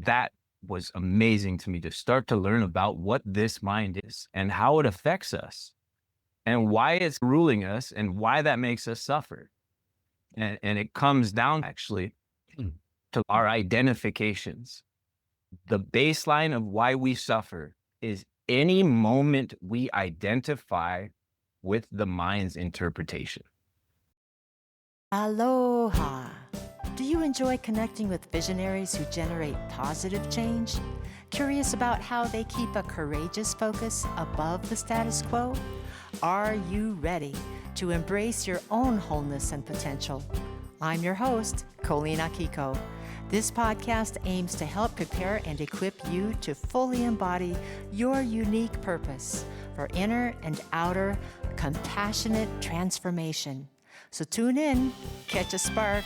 that was amazing to me, to start to learn about what this mind is and how it affects us and why it's ruling us and why that makes us suffer. And it comes down actually to our identifications. The baseline of why we suffer is any moment we identify with the mind's interpretation. Aloha! Do you enjoy connecting with visionaries who generate positive change? Curious about how they keep a courageous focus above the status quo? Are you ready to embrace your own wholeness and potential? I'm your host, Colleen Akiko. This podcast aims to help prepare and equip you to fully embody your unique purpose for inner and outer compassionate transformation. So tune in, catch a spark,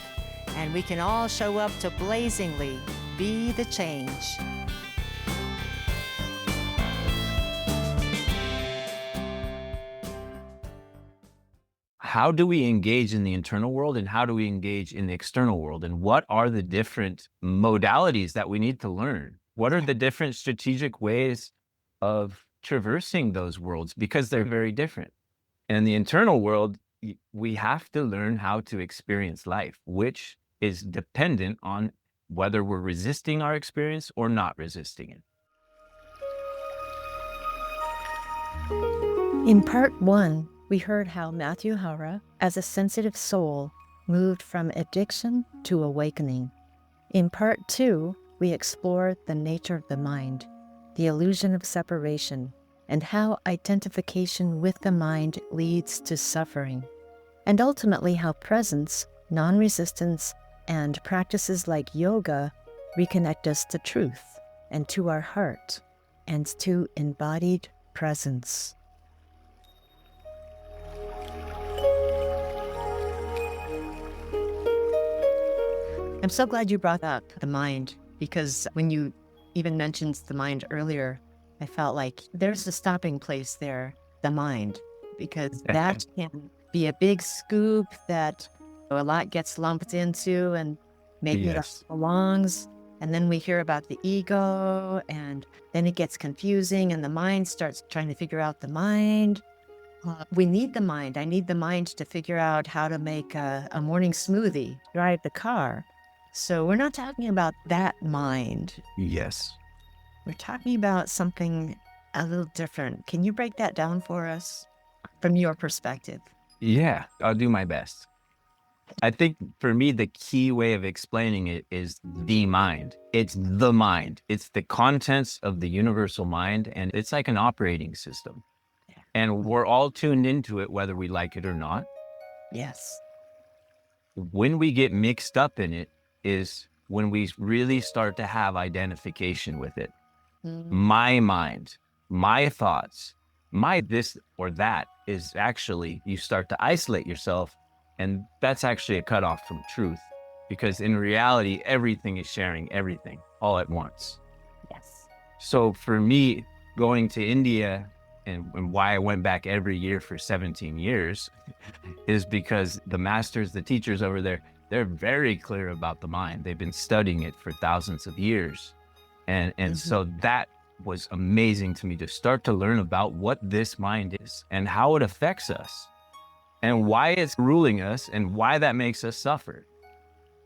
and we can all show up to blazingly be the change. How do we engage in the internal world and how do we engage in the external world? And what are the different modalities that we need to learn? What are the different strategic ways of traversing those worlds? Because they're very different. In the internal world, we have to learn how to experience life, which is dependent on whether we're resisting our experience or not resisting it. In part 1, we heard how Matthew Hara, as a sensitive soul, moved from addiction to awakening. In part 2, we explored the nature of the mind, the illusion of separation, and how identification with the mind leads to suffering, and ultimately how presence, non-resistance, and practices like yoga reconnect us to truth and to our heart and to embodied presence. I'm so glad you brought up the mind, because when you even mentioned the mind earlier, I felt like there's a stopping place there, the mind, because that can be a big scoop that a lot gets lumped into and maybe it belongs. And then we hear about the ego, and then it gets confusing and the mind starts trying to figure out the mind. We need the mind. I need the mind to figure out how to make a morning smoothie, drive the car. So we're not talking about that mind. Yes. We're talking about something a little different. Can you break that down for us from your perspective? Yeah, I'll do my best. I think for me, the key way of explaining it is the mind. It's the mind. It's the contents of the universal mind, and it's like an operating system. And we're all tuned into it, whether we like it or not. Yes. When we get mixed up in it is when we really start to have identification with it. My mind, my thoughts, my this or that is actually, you start to isolate yourself, and that's actually a cutoff from truth, because in reality, everything is sharing everything all at once. Yes. So for me, going to India and why I went back every year for 17 years is because the masters, the teachers over there, they're very clear about the mind. They've been studying it for thousands of years. And so that was amazing to me, to start to learn about what this mind is and how it affects us and why it's ruling us and why that makes us suffer.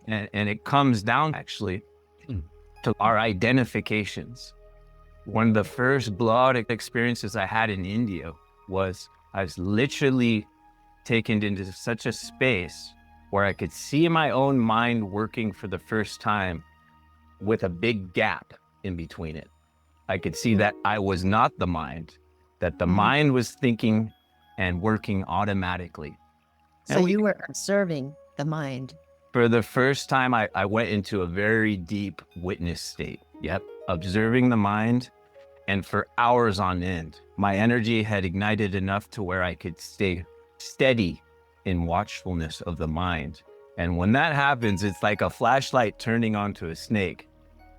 And it comes down actually to our identifications. One of the first blowout experiences I had in India was I was literally taken into such a space where I could see my own mind working for the first time with a big gap in between it. I could see that I was not the mind, that the mind was thinking and working automatically. So you were observing the mind. For the first time, I went into a very deep witness state. Yep, observing the mind. And for hours on end, my energy had ignited enough to where I could stay steady in watchfulness of the mind. And when that happens, it's like a flashlight turning onto a snake.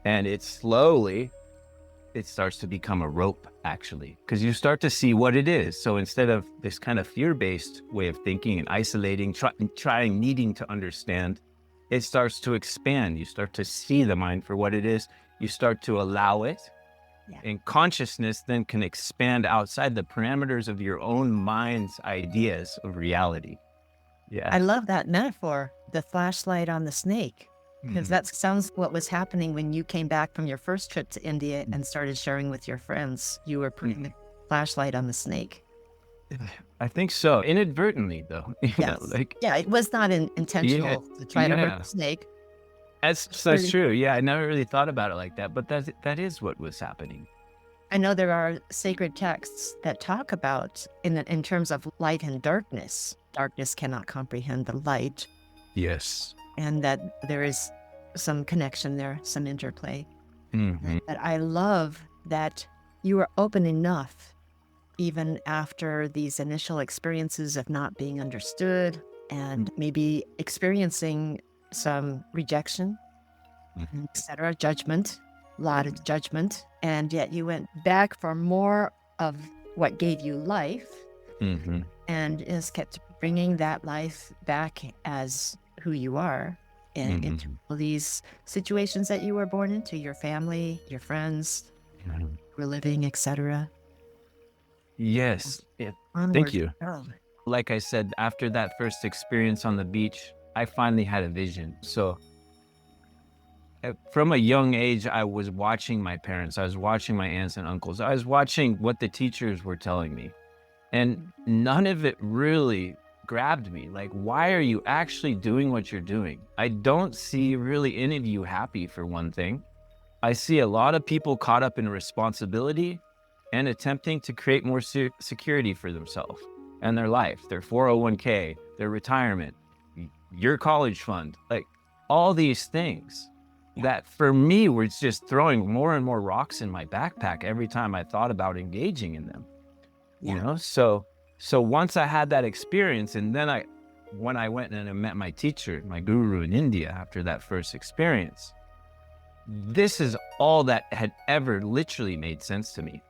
And it starts to become a rope, actually, because you start to see what it is. So instead of this kind of fear-based way of thinking and isolating, needing to understand, it starts to expand. You start to see the mind for what it is. you start to allow it. Yeah. And consciousness then can expand outside the parameters of your own mind's ideas of reality. Yeah. I love that metaphor, the flashlight on the snake, because that sounds what was happening when you came back from your first trip to India and started sharing with your friends. You were putting the flashlight on the snake. I think so. Inadvertently, though. Yes. Yeah, it was not intentional to try to hurt the snake. That's true. Yeah, I never really thought about it like that, but that is what was happening. I know there are sacred texts that talk about, in terms of light and darkness. Darkness cannot comprehend the light. Yes. And that there is some connection there, some interplay. Mm-hmm. But I love that you were open enough, even after these initial experiences of not being understood and maybe experiencing some rejection, etc., judgment, a lot of judgment, and yet you went back for more of what gave you life, and just kept bringing that life back as who you are, and into all these situations that you were born into, your family, your friends, were living, etc. Yes. Yeah. Thank you. Like I said, after that first experience on the beach, I finally had a vision. So from a young age, I was watching my parents. I was watching my aunts and uncles. I was watching what the teachers were telling me. And none of it really grabbed me. Like, why are you actually doing what you're doing? I don't see really any of you happy, for one thing. I see a lot of people caught up in responsibility and attempting to create more security for themselves and their life, their 401k, their retirement, your college fund, like all these things that for me were just throwing more and more rocks in my backpack every time I thought about engaging in them. You know, so once I had that experience, and then when I went and I met my teacher, my guru in India after that first experience, this is all that had ever literally made sense to me.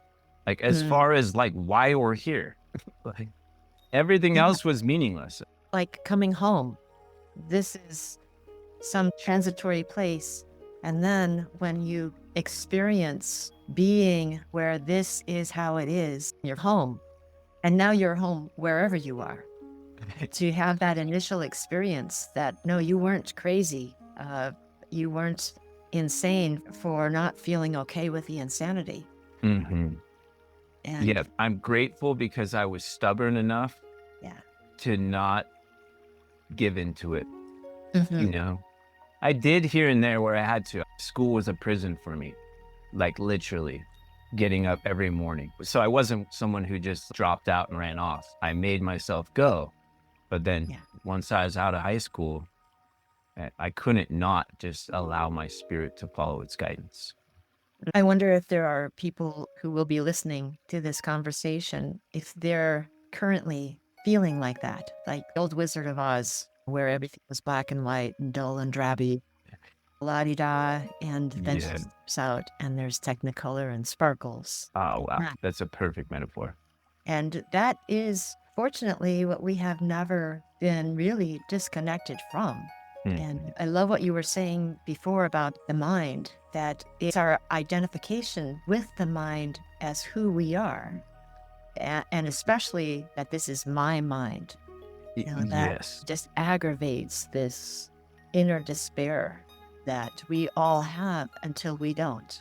Like, as far as like why we're here, like everything else was meaningless. Like coming home, this is some transitory place. And then when you experience being where this is how it is, you're home. And now you're home wherever you are. To have that initial experience that, no, you weren't crazy. You weren't insane for not feeling okay with the insanity. And yeah, I'm grateful because I was stubborn enough to not give into it. You know, I did here and there where I had to. School was a prison for me, like literally getting up every morning. So I wasn't someone who just dropped out and ran off. I made myself go. But then once I was out of high school, I couldn't not just allow my spirit to follow its guidance. I wonder if there are people who will be listening to this conversation, if they're currently feeling like that, like the old Wizard of Oz, where everything was black and white and dull and drabby, la-di-da, and then she steps out and there's technicolor and sparkles. Oh, wow. That's a perfect metaphor. And that is, fortunately, what we have never been really disconnected from. And I love what you were saying before about the mind, that it's our identification with the mind as who we are. And especially that this is my mind. You know, that just aggravates this inner despair that we all have until we don't.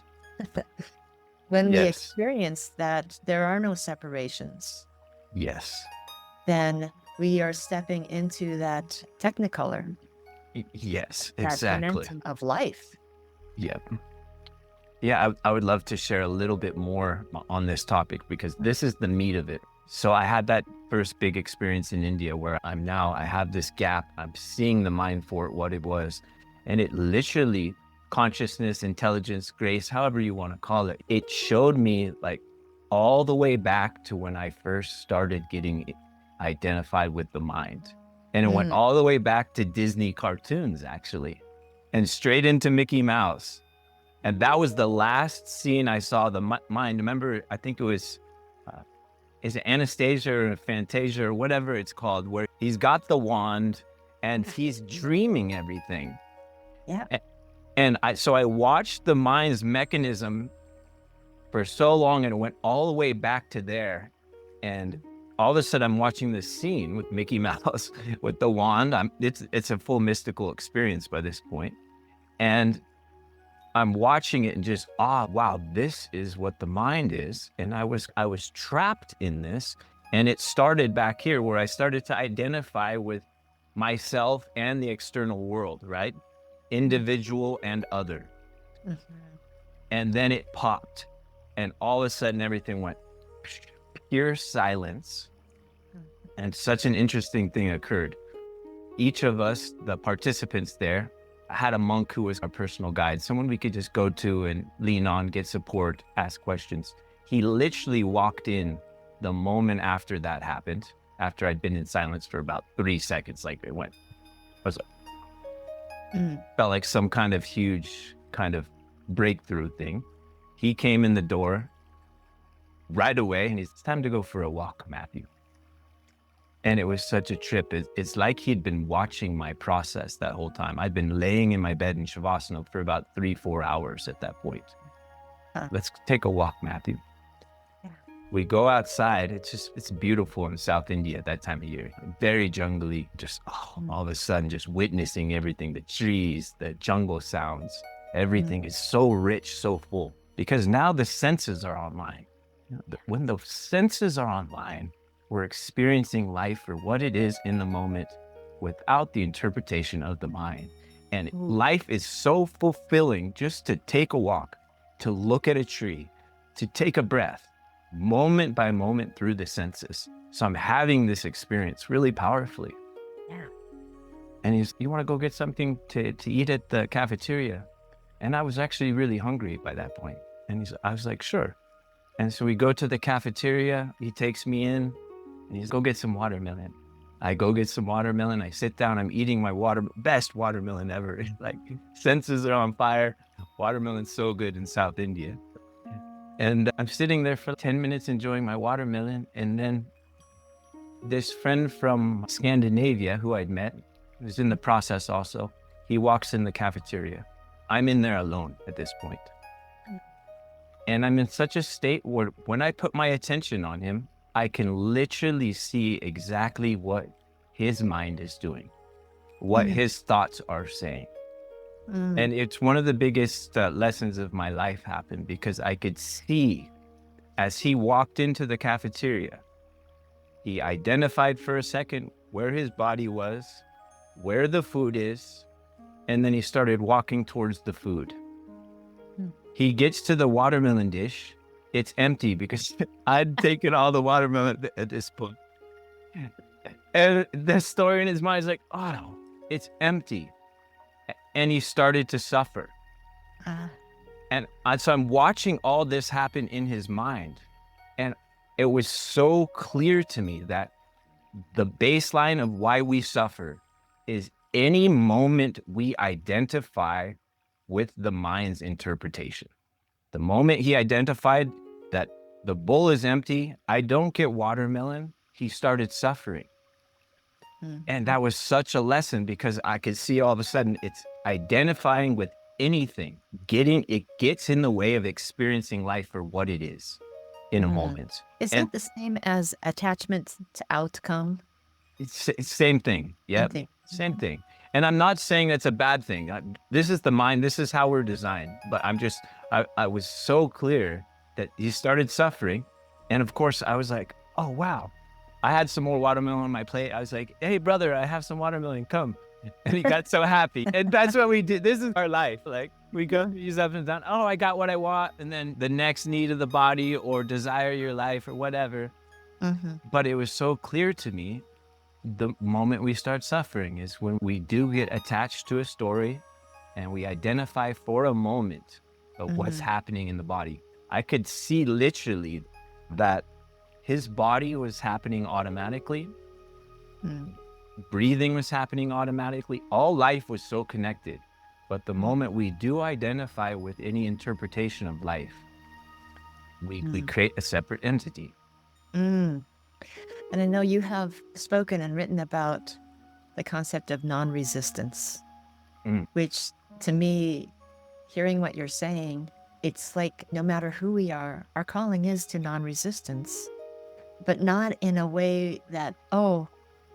When we experience that there are no separations, then we are stepping into that technicolor. Yes, that exactly. momentum of life. Yeah, I would love to share a little bit more on this topic because this is the meat of it. So I had that first big experience in India where I have this gap. I'm seeing the mind for what it was. And it literally, consciousness, intelligence, grace, however you want to call it, it showed me like all the way back to when I first started getting identified with the mind. And it went all the way back to Disney cartoons, actually, and straight into Mickey Mouse. And that was the last scene I saw the mind. Remember, I think it was, is it Anastasia or Fantasia or whatever it's called, where he's got the wand and he's dreaming everything. And so I watched the mind's mechanism for so long, and it went all the way back to there. And all of a sudden I'm watching this scene with Mickey Mouse with the wand. It's a full mystical experience by this point. And I'm watching it and just, wow, this is what the mind is. And I was trapped in this. And it started back here where I started to identify with myself and the external world, right? Individual and other. And then it popped. And all of a sudden everything went pure silence. And such an interesting thing occurred. Each of us, the participants there, had a monk who was our personal guide, someone we could just go to and lean on, get support, ask questions. He literally walked in the moment after that happened, after I'd been in silence for about 3 seconds, like it went. I was like, felt like some kind of huge kind of breakthrough thing. He came in the door right away and it's time to go for a walk, Matthew. And it was such a trip. It's like he'd been watching my process that whole time. I'd been laying in my bed in Shavasana for about 3-4 hours at that point. Let's take a walk, Matthew. Yeah. We go outside. It's beautiful in South India at that time of year. Very jungly, just all of a sudden, just witnessing everything, the trees, the jungle sounds, everything is so rich, so full. Because now the senses are online. When the senses are online, we're experiencing life for what it is in the moment without the interpretation of the mind. And life is so fulfilling just to take a walk, to look at a tree, to take a breath, moment by moment through the senses. So I'm having this experience really powerfully. Yeah. And you want to go get something to eat at the cafeteria? And I was actually really hungry by that point. And I was like, sure. And so we go to the cafeteria, he takes me in, and he's go get some watermelon. I go get some watermelon. I sit down. I'm eating my best watermelon ever. Like senses are on fire. Watermelon's so good in South India. And I'm sitting there for 10 minutes enjoying my watermelon. And then this friend from Scandinavia who I'd met, who's in the process also, he walks in the cafeteria. I'm in there alone at this point. And I'm in such a state where when I put my attention on him, I can literally see exactly what his mind is doing, what his thoughts are saying. And it's one of the biggest lessons of my life happened because I could see as he walked into the cafeteria, he identified for a second where his body was, where the food is, and then he started walking towards the food. He gets to the watermelon dish. It's empty because I'd taken all the watermelon at this point. And the story in his mind is like, oh, it's empty. And he started to suffer. And so I'm watching all this happen in his mind. And it was so clear to me that the baseline of why we suffer is any moment we identify with the mind's interpretation. The moment he identified that the bowl is empty, I don't get watermelon, he started suffering. And that was such a lesson because I could see all of a sudden it's identifying with anything. It gets in the way of experiencing life for what it is in a moment. Is that the same as attachment to outcome? It's same thing. Yeah, same thing. And I'm not saying that's a bad thing. This is the mind. This is how we're designed. But I was so clear that he started suffering. And of course, I was like, oh, wow. I had some more watermelon on my plate. I was like, hey, brother, I have some watermelon. Come. And he got so happy. And that's what we did. This is our life. Like we go, use up and down. Oh, I got what I want. And then the next need of the body or desire your life or whatever. But it was so clear to me. The moment we start suffering is when we do get attached to a story and we identify for a moment of what's happening in the body. I could see literally that his body was happening automatically. Breathing was happening automatically. All life was so connected. But the moment we do identify with any interpretation of life, we create a separate entity. And I know you have spoken and written about the concept of non-resistance, which to me hearing what you're saying, it's like no matter who we are, our calling is to non-resistance, but not in a way that, oh,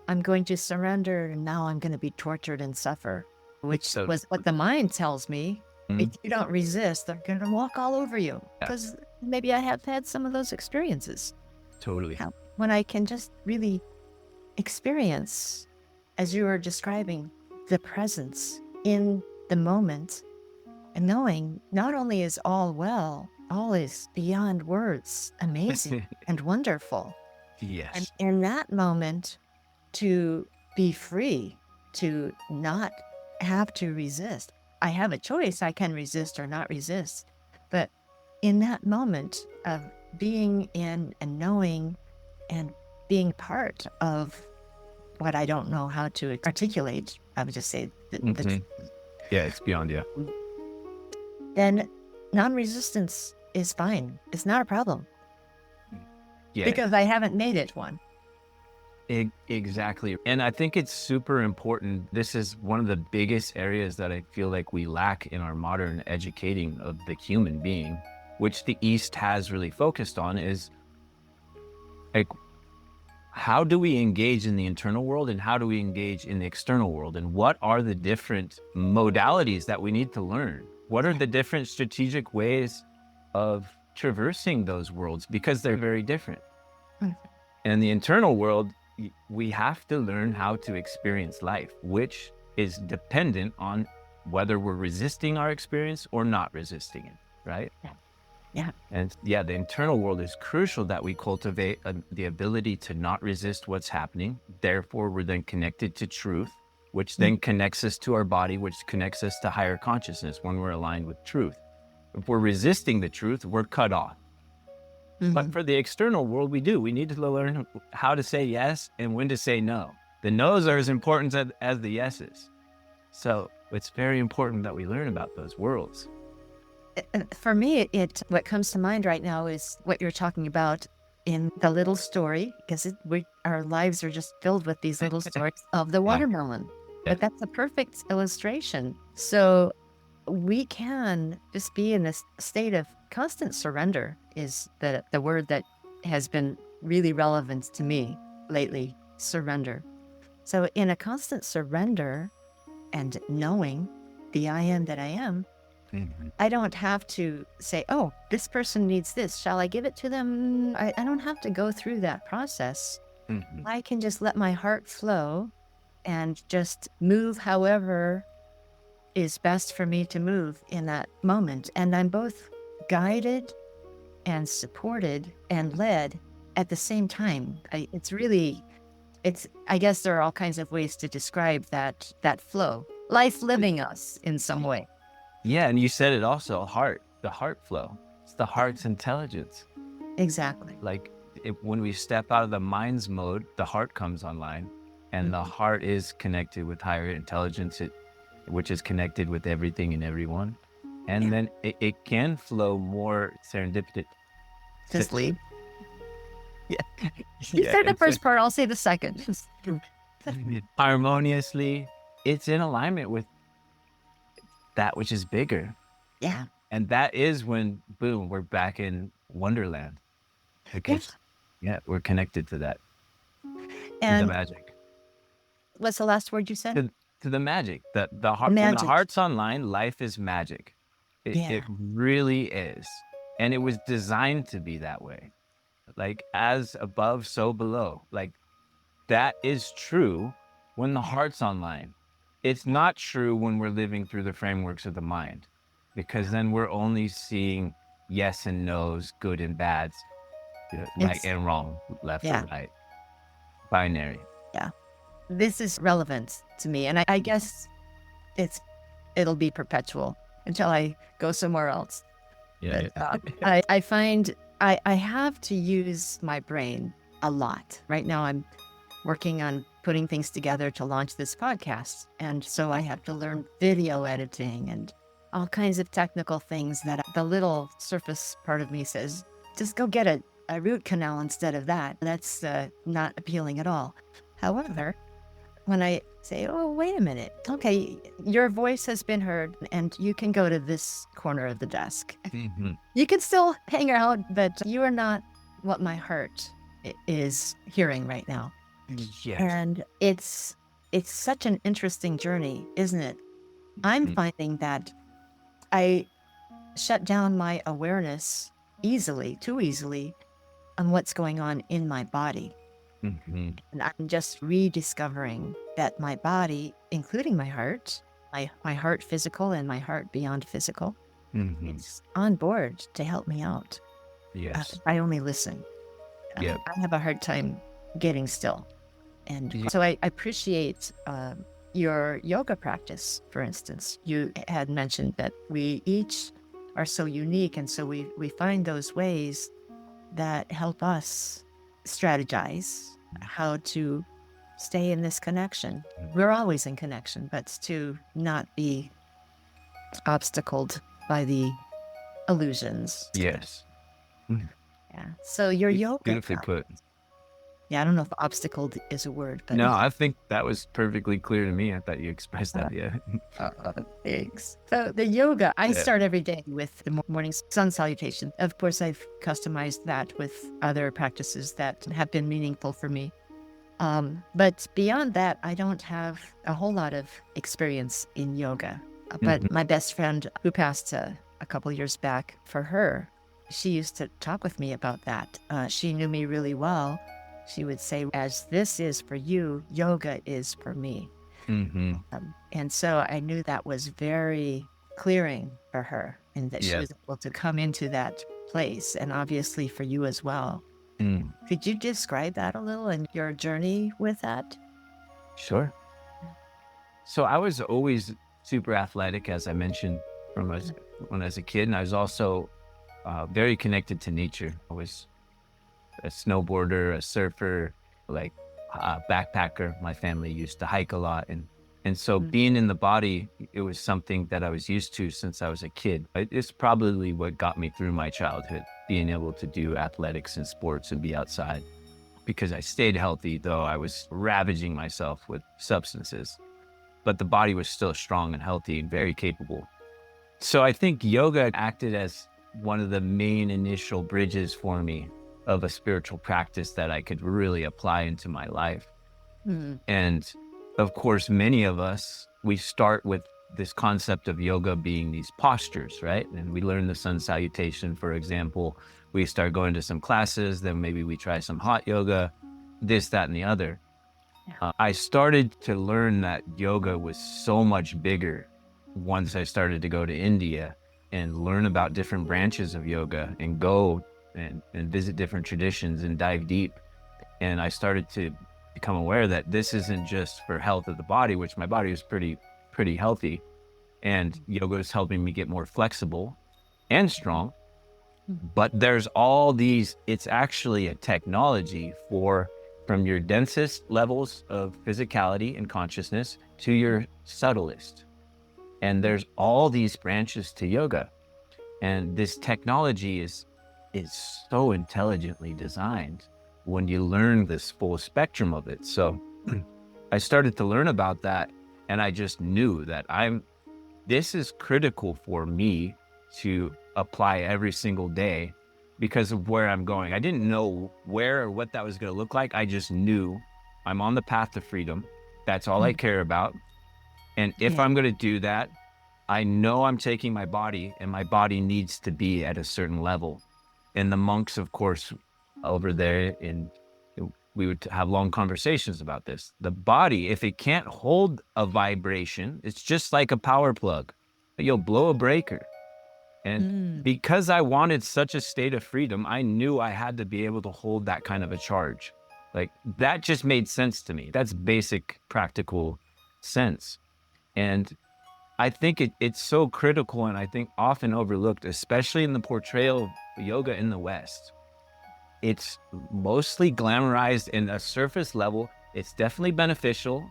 I'm going to surrender and now I'm going to be tortured and suffer, which So was what the mind tells me. If you don't resist, they're going to walk all over you. Because maybe I have had some of those experiences. totally. When I can just really experience, as you were describing, the presence in the moment, and knowing not only is all well, all is beyond words, amazing and wonderful. Yes. And in that moment, to be free, to not have to resist. I have a choice. I can resist or not resist. But in that moment of being in and knowing and being part of what I don't know how to articulate, I would just say Yeah, it's beyond, yeah. then non-resistance is fine. It's not a problem. Yeah. Because I haven't made it one. Exactly. And I think it's super important. This is one of the biggest areas that I feel like we lack in our modern educating of the human being, which the East has really focused on, is like, how do we engage in the internal world and how do we engage in the external world? And what are the different modalities that we need to learn? What are the different strategic ways of traversing those worlds? Because they're very different. And in the internal world, we have to learn how to experience life, which is dependent on whether we're resisting our experience or not resisting it, right? Yeah. And yeah, the internal world is crucial that we cultivate the ability to not resist what's happening. Therefore, we're then connected to truth, which then connects us to our body, which connects us to higher consciousness when we're aligned with truth. If we're resisting the truth, we're cut off. But for the external world, we need to learn how to say yes and when to say no. The no's are as important as the yeses. So it's very important that we learn about those worlds. For me, what comes to mind right now is what you're talking about in the little story, because our lives are just filled with these little stories of the watermelon. Yeah. But that's a perfect illustration. So we can just be in this state of constant surrender is the word that has been really relevant to me lately, surrender. So in a constant surrender and knowing the I am that I am, I don't have to say, oh, this person needs this. Shall I give it to them? I don't have to go through that process. I can just let my heart flow and just move however is best for me to move in that moment. And I'm both guided and supported and led at the same time. I guess there are all kinds of ways to describe that flow. Life living us in some way. Yeah, and you said it also, the heart flow. It's the heart's intelligence. Exactly. Like when we step out of the mind's mode, the heart comes online, and the heart is connected with higher intelligence, which is connected with everything and everyone. And then it can flow more serendipity. Just leave. Yeah. You said the first part, I'll say the second. Harmoniously, it's in alignment with that which is bigger. Yeah. And that is when, boom, we're back in Wonderland. Because, we're connected to that. And the magic. What's the last word you said? To the magic. The heart, when the heart's online, life is magic. It really is. And it was designed to be that way. Like, as above, so below. Like, that is true when the heart's online. It's not true when we're living through the frameworks of the mind, because then we're only seeing yes and no's, good and bads, right and wrong, left and right, binary. Yeah. This is relevant to me. And I guess it'll be perpetual until I go somewhere else. Yeah. But, I find I have to use my brain a lot. Right now I'm working on putting things together to launch this podcast. And so I have to learn video editing and all kinds of technical things that the little surface part of me says, just go get a root canal instead of that. That's not appealing at all. However, when I say, oh, wait a minute. Okay, your voice has been heard and you can go to this corner of the desk. Mhm. You can still hang out, but you are not what my heart is hearing right now. Yes. And it's such an interesting journey, isn't it? I'm Mhm. finding that I shut down my awareness too easily on what's going on in my body. Mhm. And I'm just rediscovering that my body, including my heart physical and my heart beyond physical, Mhm. it's on board to help me out. Yes. I only listen. Yep. I have a hard time getting still. And Yeah. so I appreciate your yoga practice, for instance. You had mentioned that we each are so unique. And so we find those ways that help us strategize how to stay in this connection. We're always in connection, but to not be obstacled by the illusions. Yes. Yeah. So your yoga Beautifully put. Yeah, I don't know if obstacle is a word, but No, I think that was perfectly clear to me. I thought you expressed that. Yeah. thanks. So the yoga, I Yeah. start every day with the morning sun salutation. Of course, I've customized that with other practices that have been meaningful for me. But beyond that, I don't have a whole lot of experience in yoga. But my best friend who passed a couple years back, for her, she used to talk with me about that. She knew me really well. She would say, as this is for you, yoga is for me. Mm-hmm. And so I knew that was very clearing for her and that she Yeah. was able to come into that place, and obviously for you as well. Mm. Could you describe that a little and your journey with that? Sure. So I was always super athletic, as I mentioned, when I was a kid, and I was also very connected to nature. I was a snowboarder, a surfer, like a backpacker. My family used to hike a lot, and so being in the body, it was something that I was used to since I was a kid. It's probably what got me through my childhood, being able to do athletics and sports and be outside, because I stayed healthy, though I was ravaging myself with substances. But the body was still strong and healthy and very capable. So I think yoga acted as one of the main initial bridges for me of a spiritual practice that I could really apply into my life. Mm. And of course, many of us, we start with this concept of yoga being these postures, right? And we learn the sun salutation, for example. We start going to some classes, then maybe we try some hot yoga, this, that, and the other. I started to learn that yoga was so much bigger once I started to go to India and learn about different branches of yoga and go and visit different traditions and dive deep. And I started to become aware that this isn't just for health of the body, which my body was pretty healthy. And yoga is helping me get more flexible and strong. But there's all these, it's actually a technology from your densest levels of physicality and consciousness to your subtlest. And there's all these branches to yoga. And this technology is so intelligently designed when you learn this full spectrum of it. So I started to learn about that, and I just knew that this is critical for me to apply every single day because of where I'm going. I didn't know where or what that was going to look like. I just knew I'm on the path to freedom. That's all I care about. And if I'm going to do that, I know I'm taking my body, and my body needs to be at a certain level. And the monks, of course, over there, we would have long conversations about this. The body, if it can't hold a vibration, it's just like a power plug. You'll blow a breaker. And because I wanted such a state of freedom, I knew I had to be able to hold that kind of a charge. Like, that just made sense to me. That's basic practical sense. And I think it's so critical, and I think often overlooked, especially in the portrayal of yoga in the West. It's mostly glamorized in a surface level. It's definitely beneficial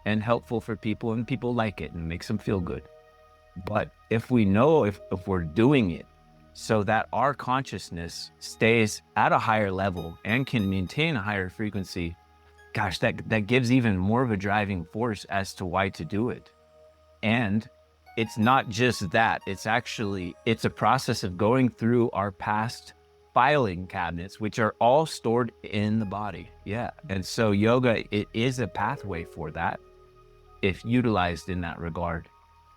and helpful for people, and people like it and makes them feel good. But if we know, if we're doing it so that our consciousness stays at a higher level and can maintain a higher frequency, gosh, that gives even more of a driving force as to why to do it. And it's not just that, it's a process of going through our past filing cabinets, which are all stored in the body. Yeah. And so yoga, it is a pathway for that if utilized in that regard.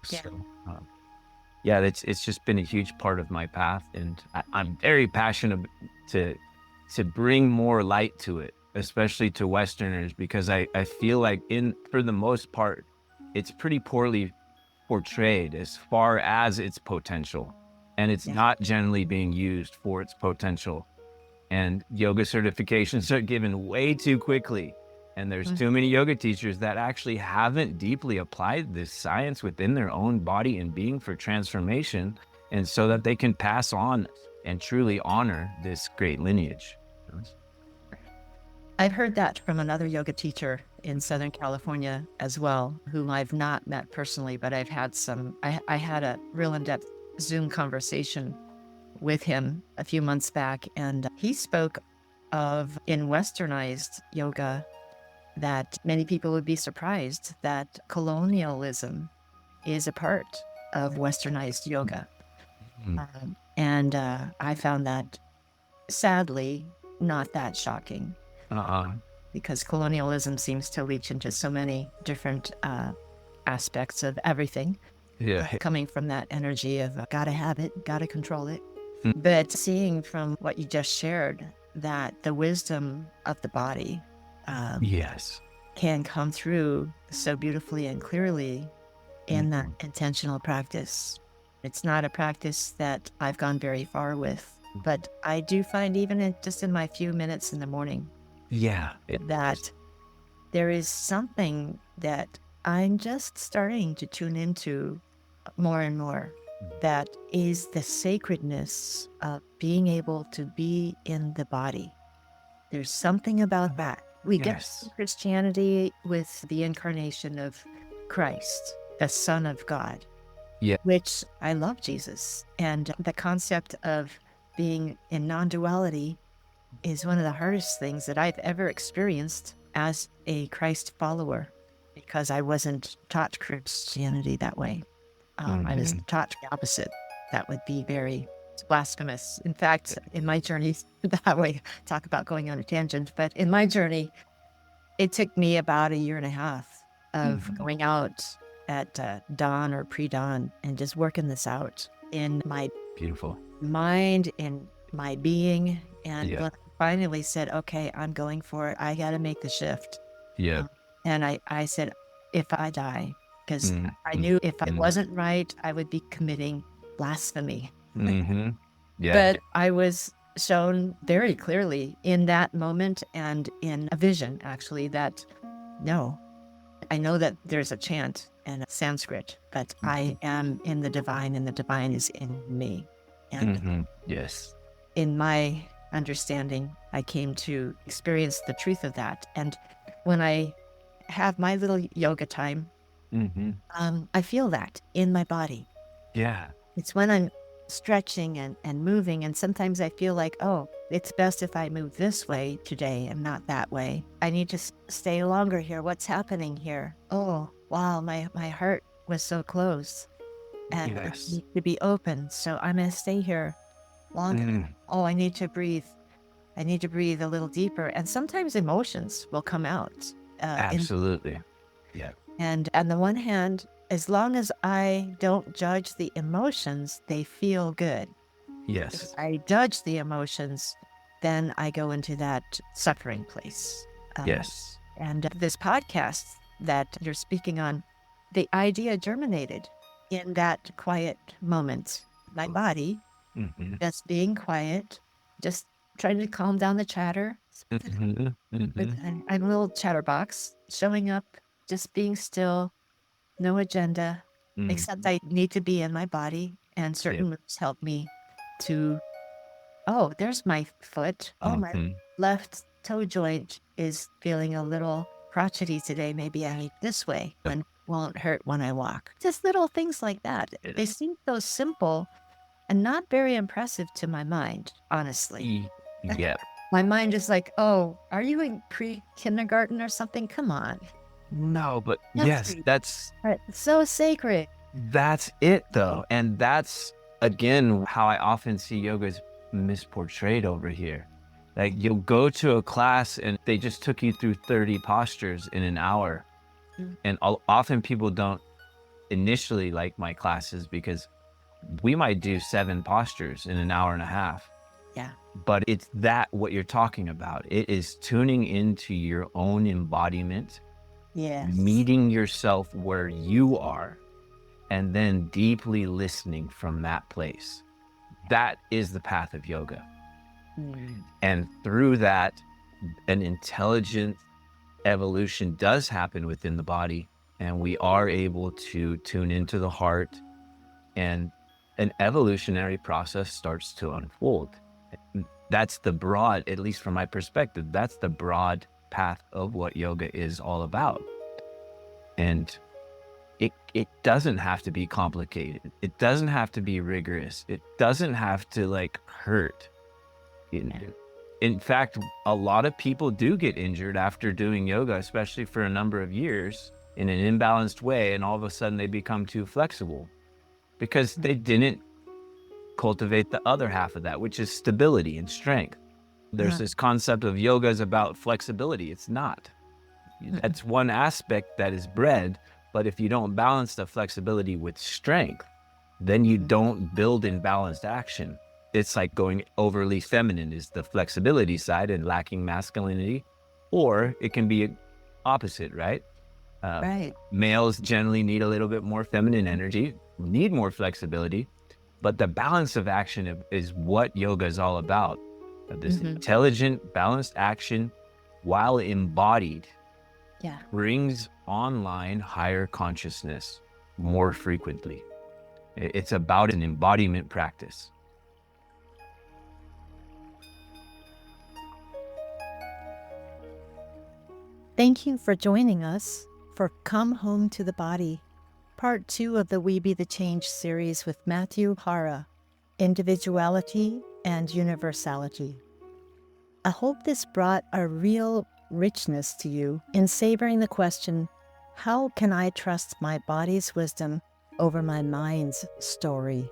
Yeah. So, yeah, it's just been a huge part of my path, and I'm very passionate to bring more light to it, especially to Westerners, because I feel like for the most part, it's pretty poorly portrayed as far as its potential, and it's not generally being used for its potential. And yoga certifications are given way too quickly. And there's too many yoga teachers that actually haven't deeply applied this science within their own body and being for transformation, and so that they can pass on and truly honor this great lineage. I've heard that from another yoga teacher in Southern California as well, whom I've not met personally, but I've had I had a real in-depth Zoom conversation with him a few months back, and he spoke of, in Westernized yoga, that many people would be surprised that colonialism is a part of Westernized yoga. And I found that, sadly, not that shocking, because colonialism seems to reach into so many different aspects of everything, coming from that energy of gotta have it, gotta control it. But seeing from what you just shared, that the wisdom of the body Yes. can come through so beautifully and clearly in that intentional practice. It's not a practice that I've gone very far with, but I do find, even just in my few minutes in the morning, that there is something that I'm just starting to tune into more and more, that is the sacredness of being able to be in the body. There's something about that. We get Christianity with the incarnation of Christ, the Son of God, which I love Jesus. And the concept of being in non-duality is one of the hardest things that I've ever experienced as a Christ follower, because I wasn't taught Christianity that way. I was taught the opposite. That would be very blasphemous. In fact, in my journey that way, talk about going on a tangent, but in my journey, it took me about 1.5 years of going out at dawn or pre-dawn and just working this out in my mind, in my being. And when I finally said, okay, I'm going for it, I got to make the shift. And I said, if I die, because I knew if it wasn't right, I would be committing blasphemy. But I was shown very clearly in that moment, and in a vision, actually, that no, I know that there's a chant in Sanskrit, but I am in the divine, and the divine is in me. And in my understanding, I came to experience the truth of that. And when I have my little yoga time, I feel that in my body. It's when I'm stretching and moving, and sometimes I feel like, oh, it's best if I move this way today and not that way. I need to stay longer here. What's happening here? Oh, wow, my heart was so close, and I need to be open, so I'm going to stay here longer. Oh, I need to breathe. I need to breathe a little deeper. And sometimes emotions will come out. Absolutely. And on the one hand, as long as I don't judge the emotions, they feel good. If I judge the emotions, then I go into that suffering place. And this podcast that you're speaking on, the idea germinated in that quiet moment. My body, just being quiet, just trying to calm down the chatter. I'm a little chatterbox, showing up, just being still, no agenda, except I need to be in my body, and certain moves help me to, oh, there's my foot. Oh, my left toe joint is feeling a little crotchety today. Maybe I eat this way and won't hurt when I walk. Just little things like that. They seem so simple and not very impressive to my mind, honestly. My mind is like, oh, are you in pre-kindergarten or something? Come on. No, but That's yes, sweet. that's Right. So sacred. That's it though. And that's again how I often see yoga is misportrayed over here. Like you'll go to a class and they just took you through 30 postures in an hour. Mm. And often people don't initially like my classes because we might do 7 postures in an hour and a half. Yeah. But it's that what you're talking about. It is tuning into your own embodiment, Yes. meeting yourself where you are, and then deeply listening from that place. That is the path of yoga. Mm. And through that, an intelligent evolution does happen within the body, and we are able to tune into the heart, and an evolutionary process starts to unfold. That's the broad, at least from my perspective, that's the broad path of what yoga is all about. And it doesn't have to be complicated. It doesn't have to be rigorous. It doesn't have to like hurt. In fact, a lot of people do get injured after doing yoga, especially for a number of years in an imbalanced way. And all of a sudden they become too flexible because they didn't cultivate the other half of that, which is stability and strength. There's this concept of yoga is about flexibility. It's not. That's one aspect that is bred. But if you don't balance the flexibility with strength, then you don't build in balanced action. It's like going overly feminine is the flexibility side and lacking masculinity, or it can be opposite, right? Right. Males generally need a little bit more feminine energy, need more flexibility, but the balance of action is what yoga is all about. This intelligent, balanced action while embodied Yeah. brings online higher consciousness more frequently. It's about an embodiment practice. Thank you for joining us for Come Home to the Body, Part 2 of the We Be the Change series with Matthew Hara, Individuality and Universality. I hope this brought a real richness to you in savoring the question, how can I trust my body's wisdom over my mind's story?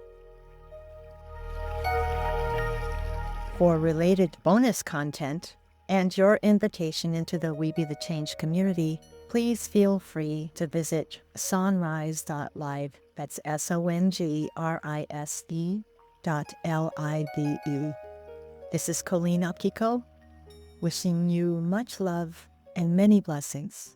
For related bonus content and your invitation into the We Be the Change community, please feel free to visit SongRise.LIVE. That's SongRise.LIVE. This is Colleen Akiko, wishing you much love and many blessings.